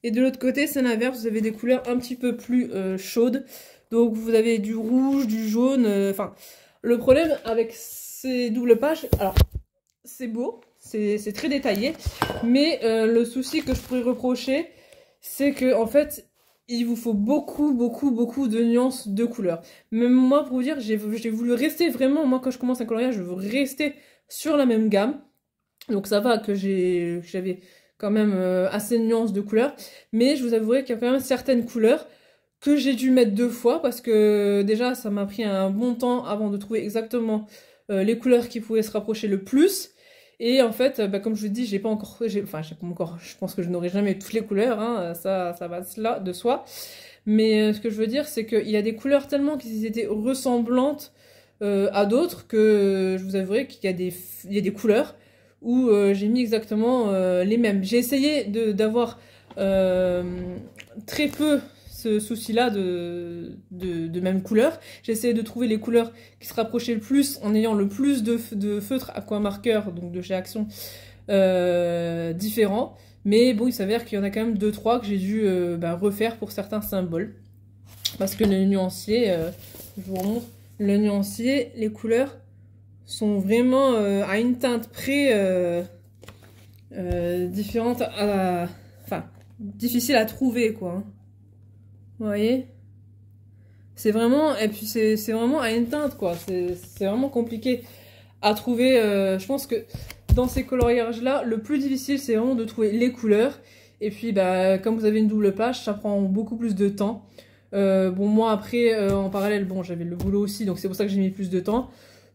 Et de l'autre côté, c'est l'inverse, vous avez des couleurs un petit peu plus chaudes. Donc vous avez du rouge, du jaune, enfin... le problème avec ces doubles pages, alors, c'est beau, c'est très détaillé, mais le souci que je pourrais reprocher, c'est que, en fait, il vous faut beaucoup de nuances de couleurs. Même moi, pour vous dire, j'ai voulu rester vraiment, moi quand je commence un coloriage, je veux rester sur la même gamme. Donc ça va que j'avais quand même assez de nuances de couleurs, mais je vous avouerai qu'il y a quand même certaines couleurs que j'ai dû mettre 2 fois parce que déjà ça m'a pris un bon temps avant de trouver exactement les couleurs qui pouvaient se rapprocher le plus. Et en fait, comme je vous dis, j'ai pas encore, je pense que je n'aurai jamais toutes les couleurs, hein, ça va de soi. Mais ce que je veux dire, c'est qu'il y a des couleurs tellement qui étaient ressemblantes à d'autres que je vous avouerai qu'il y a des couleurs où j'ai mis exactement les mêmes. J'ai essayé d'avoir très peu ce souci-là de même couleur. J'ai essayé de trouver les couleurs qui se rapprochaient le plus en ayant le plus de feutres aquamarqueurs, donc de chez Action, différents. Mais bon, il s'avère qu'il y en a quand même 2-3 que j'ai dû refaire pour certains symboles. Parce que le nuancier, je vous remontre, le nuancier, les couleurs sont vraiment à une teinte près différente, enfin, difficile à trouver, quoi. Vous voyez? C'est vraiment, et puis c'est vraiment à une teinte, quoi. C'est vraiment compliqué à trouver. Je pense que dans ces coloriages-là, le plus difficile, c'est vraiment de trouver les couleurs. Et puis, comme vous avez une double page, ça prend beaucoup plus de temps. Bon, moi, après, en parallèle, bon, j'avais le boulot aussi, donc c'est pour ça que j'ai mis plus de temps.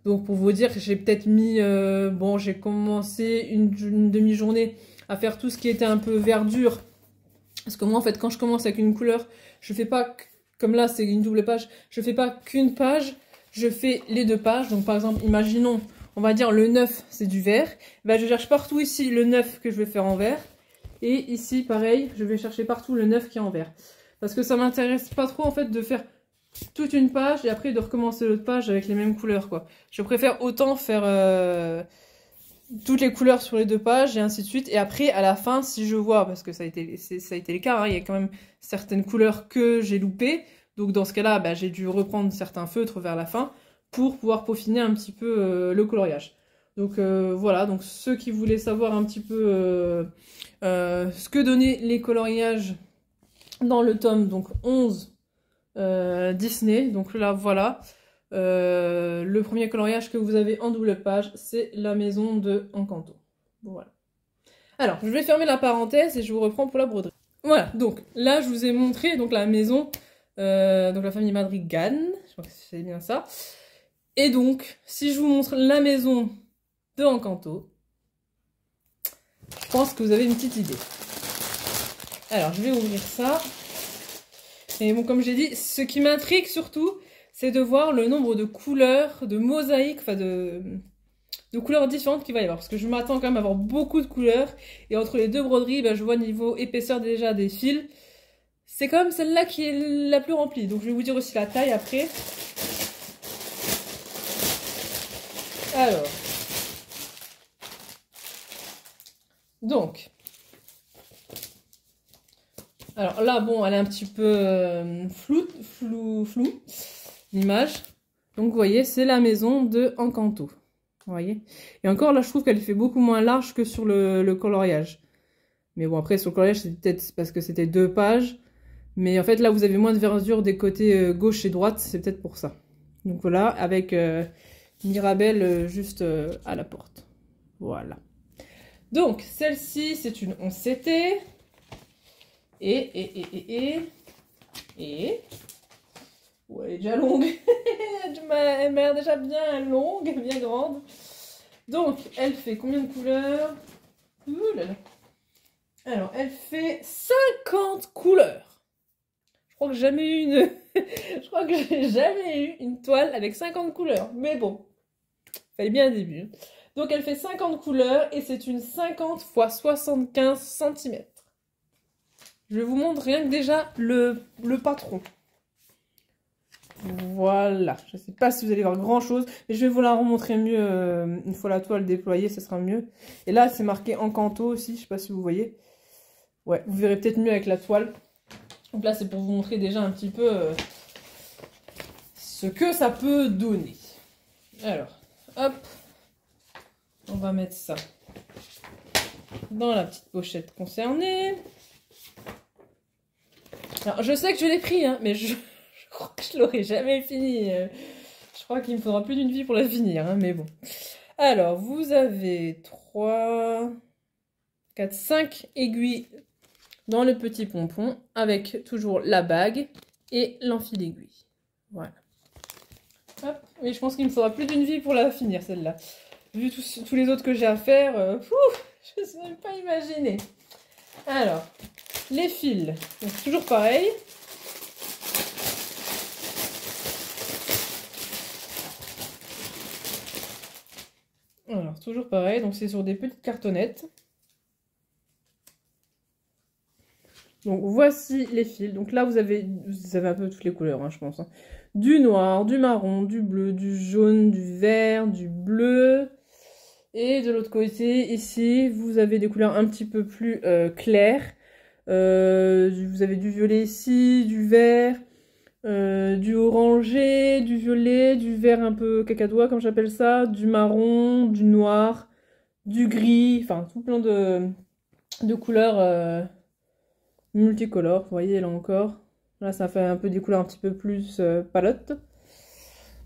Donc, pour vous dire, j'ai peut-être mis... bon, j'ai commencé une demi-journée à faire tout ce qui était un peu verdure. Parce que moi, en fait, quand je commence avec une couleur, je fais pas... Comme là, c'est une double page. Je fais pas qu'une page, je fais les 2 pages. Donc, par exemple, imaginons, on va dire le 9, c'est du vert. Je cherche partout ici le 9 que je vais faire en vert. Et ici, pareil, je vais chercher partout le 9 qui est en vert. Parce que ça m'intéresse pas trop, en fait, de faire toute une page et après de recommencer l'autre page avec les mêmes couleurs, quoi. Je préfère autant faire toutes les couleurs sur les 2 pages et ainsi de suite. Et après, à la fin, si je vois, parce que ça a été le cas, hein, il y a quand même certaines couleurs que j'ai loupées. Donc dans ce cas-là, bah, j'ai dû reprendre certains feutres vers la fin pour pouvoir peaufiner un petit peu le coloriage. Donc voilà, donc ceux qui voulaient savoir un petit peu ce que donnaient les coloriages dans le tome donc 11 Disney, donc là voilà. Le premier coloriage que vous avez en double page, c'est la maison de Encanto. Voilà. Alors, je vais fermer la parenthèse et je vous reprends pour la broderie. Voilà, donc là, je vous ai montré donc la maison, donc la famille Madrigal, je crois que c'est bien ça. Et donc, si je vous montre la maison de Encanto, je pense que vous avez une petite idée. Alors, je vais ouvrir ça. Et bon, comme j'ai dit, ce qui m'intrigue surtout, c'est de voir le nombre de couleurs, de mosaïques, enfin de couleurs différentes qu'il va y avoir. Parce que je m'attends quand même à avoir beaucoup de couleurs. Et entre les 2 broderies, bah, je vois niveau épaisseur déjà des fils. C'est quand même celle-là qui est la plus remplie. Donc je vais vous dire aussi la taille après. Alors. Donc. Alors là, bon, elle est un petit peu floue. L'image. Donc vous voyez, c'est la maison de Encanto. Vous voyez. Et encore là, je trouve qu'elle fait beaucoup moins large que sur le coloriage. Mais bon, après, sur le coloriage, c'est peut-être parce que c'était 2 pages. Mais en fait, là, vous avez moins de verdure des côtés gauche et droite. C'est peut-être pour ça. Donc voilà, avec Mirabelle juste à la porte. Voilà. Donc, celle-ci, c'est une 11CT. Et... Ouais, elle est déjà longue. Elle m'a l'air déjà bien longue, bien grande. Donc, elle fait combien de couleurs? Ouh là là. Alors, elle fait 50 couleurs. Je crois que j'ai jamais eu une... Je crois que j'ai jamais eu une toile avec 50 couleurs. Mais bon, fallait bien un début. Donc, elle fait 50 couleurs et c'est une 50 x 75 cm. Je vous montre rien que déjà le patron. Voilà, je ne sais pas si vous allez voir grand chose, mais je vais vous la remontrer mieux une fois la toile déployée, ça sera mieux. Et là, c'est marqué Encanto aussi, je ne sais pas si vous voyez. Ouais, vous verrez peut-être mieux avec la toile. Donc là, c'est pour vous montrer déjà un petit peu ce que ça peut donner. Alors, hop, on va mettre ça dans la petite pochette concernée. Alors, je sais que je l'ai pris, hein, mais je crois que je l'aurai jamais fini. Je crois qu'il me faudra plus d'une vie pour la finir, hein, mais bon. Alors, vous avez 3, 4, 5 aiguilles dans le petit pompon, avec toujours la bague et l'enfil aiguille. Voilà. Hop. Oui, je pense qu'il me faudra plus d'une vie pour la finir, celle-là. Vu tous les autres que j'ai à faire, je ne sais même pas imaginer. Alors, les fils, donc toujours pareil. Alors, toujours pareil, donc c'est sur des petites cartonnettes. Donc, voici les fils. Donc là, vous avez un peu toutes les couleurs, hein, je pense. Hein. Du noir, du marron, du bleu, du jaune, du vert, du bleu. Et de l'autre côté, ici, vous avez des couleurs un petit peu plus claires. Vous avez du violet ici, du vert, du orangé, du violet, du vert un peu cacadois, comme j'appelle ça, du marron, du noir, du gris, enfin tout plein de couleurs multicolores. Vous voyez là encore, là ça fait un peu des couleurs un petit peu plus palottes.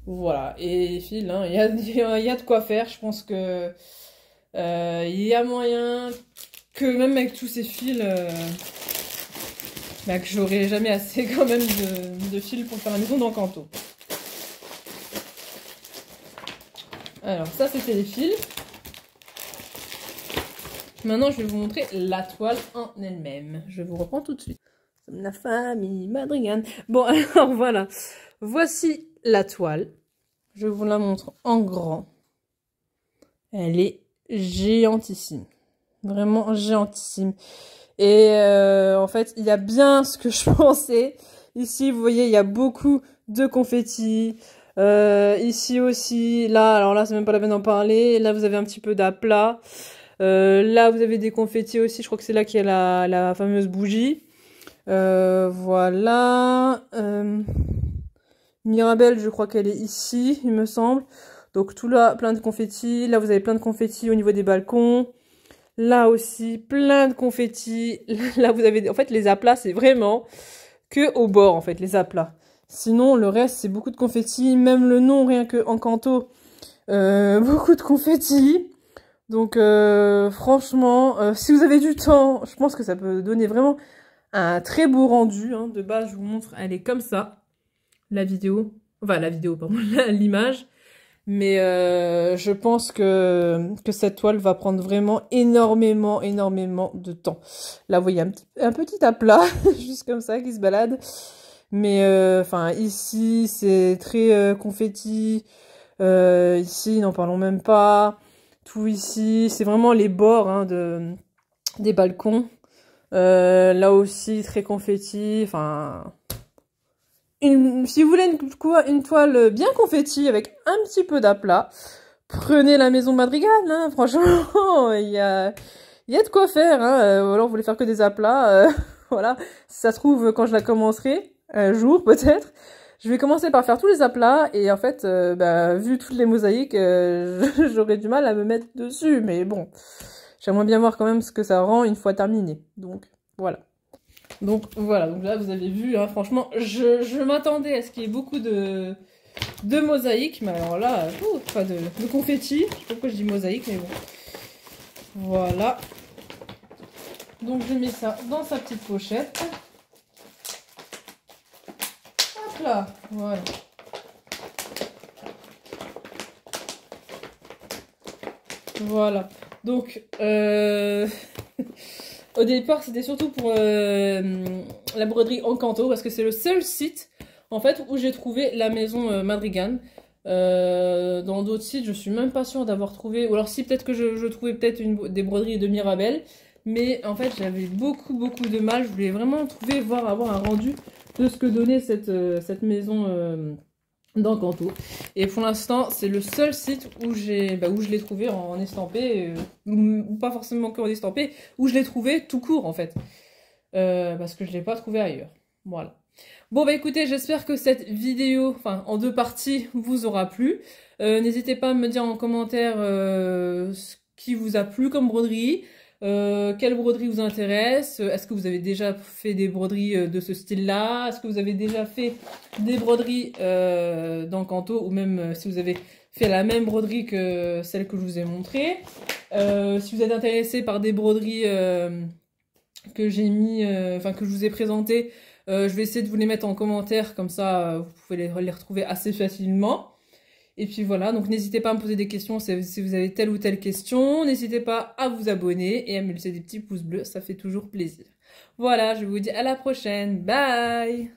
Voilà, et les fils, hein, y a de quoi faire. Je pense que il y a moyen que même avec tous ces fils, bah, que j'aurai jamais assez quand même de fils pour faire la maison d'Encanto. Alors ça c'était les fils. Maintenant je vais vous montrer la toile en elle-même. Je vous reprends tout de suite. La famille Madrigal. Bon alors voilà, voici la toile. Je vous la montre en grand. Elle est géantissime. Vraiment géantissime. Et en fait, il y a bien ce que je pensais. Ici, vous voyez, il y a beaucoup de confettis. Ici aussi, là, alors là, c'est même pas la peine d'en parler. Là, vous avez un petit peu d'aplat. Là, vous avez des confettis aussi. Je crois que c'est là qu'il y a la fameuse bougie. Voilà. Mirabelle, je crois qu'elle est ici, il me semble. Donc tout là, plein de confettis. Là, vous avez plein de confettis au niveau des balcons. Là aussi, plein de confettis. Là, vous avez... En fait, les aplats, c'est vraiment que au bord, en fait, les aplats. Sinon, le reste, c'est beaucoup de confettis. Même le nom, rien que Encanto, beaucoup de confettis. Donc, franchement, si vous avez du temps, je pense que ça peut donner vraiment un très beau rendu. Hein. De base, je vous montre, elle est comme ça, la vidéo. Enfin, la vidéo, pardon, l'image. Mais je pense que cette toile va prendre vraiment énormément de temps. Là, vous voyez un petit aplat, juste comme ça, qui se balade. Mais enfin, ici, c'est très confetti. Ici, n'en parlons même pas. Tout ici, c'est vraiment les bords hein, des balcons. Là aussi, très confetti. Enfin... si vous voulez une toile bien confetti avec un petit peu d'aplat, prenez la maison Madrigal, hein, franchement, il y a de quoi faire, hein, ou alors vous voulez faire que des aplats, voilà, si ça se trouve, quand je la commencerai, un jour peut-être, je vais commencer par faire tous les aplats, et en fait, vu toutes les mosaïques, j'aurais du mal à me mettre dessus, mais bon, j'aimerais bien voir quand même ce que ça rend une fois terminé, donc voilà. Donc voilà, donc là vous avez vu, hein, franchement, je m'attendais à ce qu'il y ait beaucoup de mosaïques, mais alors là, pas de confetti, je sais pas pourquoi je dis mosaïque, mais bon. Voilà. Donc je mets ça dans sa petite pochette. Hop là, voilà. Voilà, donc au départ, c'était surtout pour la broderie Encanto, parce que c'est le seul site, en fait, où j'ai trouvé la maison Madrigal. Dans d'autres sites, je suis même pas sûre d'avoir trouvé, ou alors si, peut-être que je trouvais peut-être des broderies de Mirabelle, mais en fait, j'avais beaucoup de mal. Je voulais vraiment trouver, avoir un rendu de ce que donnait cette maison d'Encanto. Et pour l'instant, c'est le seul site où je l'ai trouvé en estampé, ou pas forcément que en estampé, où je l'ai trouvé tout court en fait. Parce que je l'ai pas trouvé ailleurs. Voilà. Bon bah écoutez, j'espère que cette vidéo, enfin en 2 parties, vous aura plu. N'hésitez pas à me dire en commentaire ce qui vous a plu comme broderie. Quelle broderie vous intéresse? Est-ce que vous avez déjà fait des broderies de ce style-là? Est-ce que vous avez déjà fait des broderies d'Encanto? Ou même si vous avez fait la même broderie que celle que je vous ai montrée? Si vous êtes intéressé par des broderies que j'ai mis, que je vous ai présentées, je vais essayer de vous les mettre en commentaire, comme ça vous pouvez les retrouver assez facilement. Et puis voilà, donc n'hésitez pas à me poser des questions si vous avez telle ou telle question. N'hésitez pas à vous abonner et à me laisser des petits pouces bleus, ça fait toujours plaisir. Voilà, je vous dis à la prochaine. Bye!